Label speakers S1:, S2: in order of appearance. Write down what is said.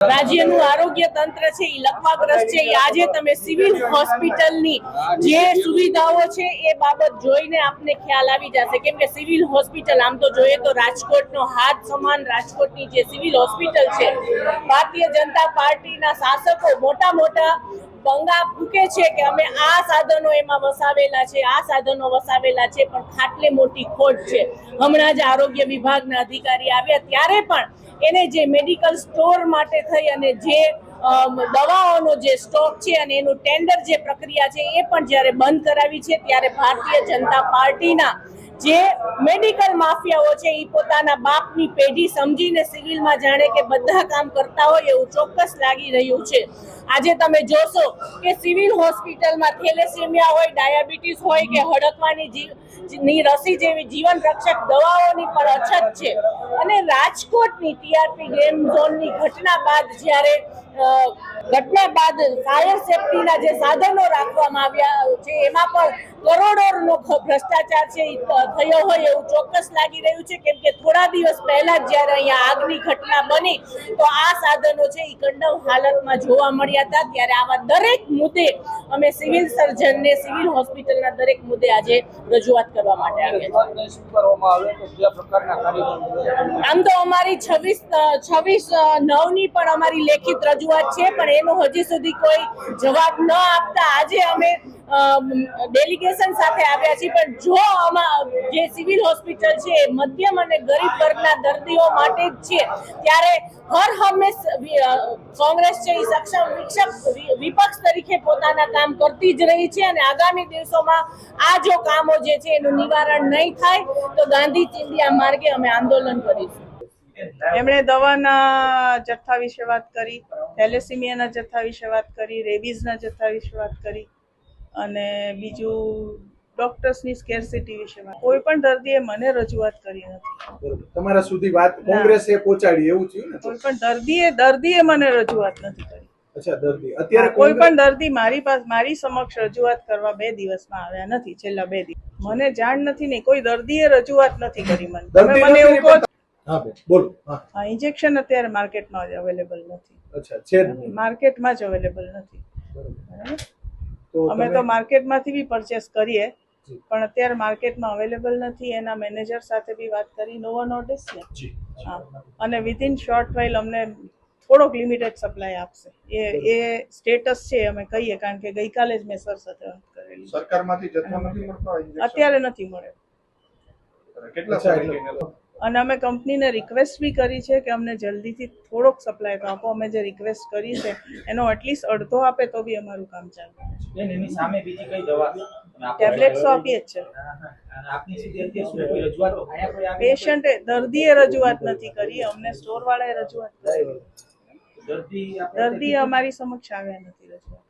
S1: રાજ્યનું આરોગ્ય તંત્ર છે એ લકવાગ્રસ્ત છે। આજે તમે સિવિલ હોસ્પિટલની જે સુવિધાઓ છે એ બાબત જોઈને આપને ખ્યાલ આવી જશે, કેમ કે સિવિલ હોસ્પિટલ આમ તો જોઈએ તો રાજકોટનો હાથ સમાન રાજકોટની જે સિવિલ હોસ્પિટલ છે, ભારતીય જનતા પાર્ટીના શાસકો મોટા મોટા બંગા ફૂકે છે કે અમે આ સાધનો એમાં વસાવેલા છે, આ સાધનો વસાવેલા છે, પણ ખાટલે મોટી ખોટ છે। હમણાં જ આરોગ્ય વિભાગના અધિકારી આવ્યા ત્યારે પણ એને જે મેડિકલ સ્ટોર માટે થઈ અને જે દવાઓનો જે સ્ટોક છે અને એનું ટેન્ડર જે પ્રક્રિયા છે એ પણ જ્યારે બંધ કરાવી છે, ત્યારે ભારતીય જનતા પાર્ટીના જે મેડિકલ માફિયાઓ છે એ પોતાના બાપની પેઢી સમજીને સિવિલમાં જાણે કે બધા કામ કરતા હોય એવું ચોક્કસ લાગી રહ્યું છે। આજે તમે જોશો કે સિવિલ હોસ્પિટલમાં થેલેસેમિયા હોય, ડાયાબિટીસ હોય કે હડકવાની રસી જેવી જીવન રક્ષક દવાઓની પણ અછત છે। અને રાજકોટની ટીઆરપી ગેમ ઝોનની ઘટના બાદ જ્યારે ફાયર સેફટીના જે સાધનો રાખવામાં આવ્યા છે એમાં પણ કરોડોનો ભ્રષ્ટાચાર છે થયો હોય એવું ચોક્કસ લાગી રહ્યું છે, કેમ કે થોડા દિવસ પહેલા જ જ્યારે અહીંયા આગની ઘટના બની તો આ સાધનો છે એ કંડમ હાલતમાં જોવા મળ્યા હતા। ત્યારે આવા દરેક મુદ્દે અમે સિવિલ સર્જનને સિવિલ હોસ્પિટલના દરેક મુદ્દે આજે રજૂઆત કરવા માટે આવ્યા છીએ। આમ તો અમારી 26/9ની પણ અમારી લેખિત રજૂઆત છે, પણ એનો હજી સુધી કોઈ જવાબ ન આપતા આજે અમે ડેલિગેશન સાથે આવ્યા છીએ। પણ જો જે સિવિલ હોસ્પિટલ છે એ મધ્યમ અને ગરીબ વર્ગના દર્દીઓ માટે જ છે, ત્યારે હર હંમેશ કોંગ્રેસ છે એ સક્ષમ વિપક્ષ તરીકે પોતાના કામ કરતી જ રહી છે અને આગામી દિવસોમાં આ જો કામો જે છે એનું નિવારણ નહીં થાય તો ગાંધી ચિંધ્યા માર્ગે અમે આંદોલન કરીશું।
S2: એમણે દવાના જથ્થા વિશે વાત કરી, થેલેસીમિયાના જથ્થા વિશે વાત કરી, રેબીઝના જથ્થા વિશે વાત કરી અને બીજું ડોક્ટર્સની સ્કેર્સિટી વિશે વાત। કોઈ પણ દર્દીએ મને રજૂઆત કરી નથી।
S3: તમારા સુધી વાત કોંગ્રેસે પહોંચાડી એવું થયું ને? કોઈ
S2: પણ દર્દીએ મને રજૂઆત નથી કરી।
S3: અચ્છા, દર્દી અત્યારે
S2: કોઈ પણ દર્દી મારી સમક્ષ રજૂઆત કરવા 2 દિવસમાં આવ્યા નથી। છેલ્લા 2 દિવસ મને જાણ નથી ને કોઈ દર્દીએ રજૂઆત નથી કરી મને। તમે મને એવું કહો
S3: બોલો।
S2: ઇન્જેક્શન અત્યારે માર્કેટમાં જ અવેલેબલ નથી।
S3: અચ્છા, છે
S2: માર્કેટમાં જ અવેલેબલ નથી। અમે તો માર્કેટમાંથી બી પરચેસ કરીએ પણ અત્યારે માર્કેટમાં અવેલેબલ નથી। એના મેનેજર સાથે બી વાત કરી, નોવો નોટિસ ને હા, અને વિધિન શોર્ટ વાઇલ અમને થોડોક લિમિટેડ સપ્લાય આપશે એ સ્ટેટસ છે અમે કહીએ, કારણ કે ગઈકાલે જ મેં સર સાથે વાત કરેલી।
S3: સરકારમાંથી જથ્થો નથી મળતો
S2: અત્યારે નથી મળ્યો અને અમે કંપનીને રિક્વેસ્ટ બી કરી છે કે અમને જલ્દીથી થોડોક સપ્લાય તો આપો। અમે જે રિક્વેસ્ટ કરી છે એનો એટલીસ્ટ અડધો આપે તો બી અમારું કામ ચાલે।
S4: એની સામે બીજી કઈ દવા
S2: ટેબ્લેટ્સ આપીએ જ છે।
S4: આપની સુધી અત્યારે શું કોઈ રજૂઆત
S2: પેશન્ટે દર્દીએ રજૂઆત નથી કરી, અમને સ્ટોર વાળાએ રજૂઆત કરી। દર્દી અમારી સમક્ષ આવ્યા નથી રજૂઆત।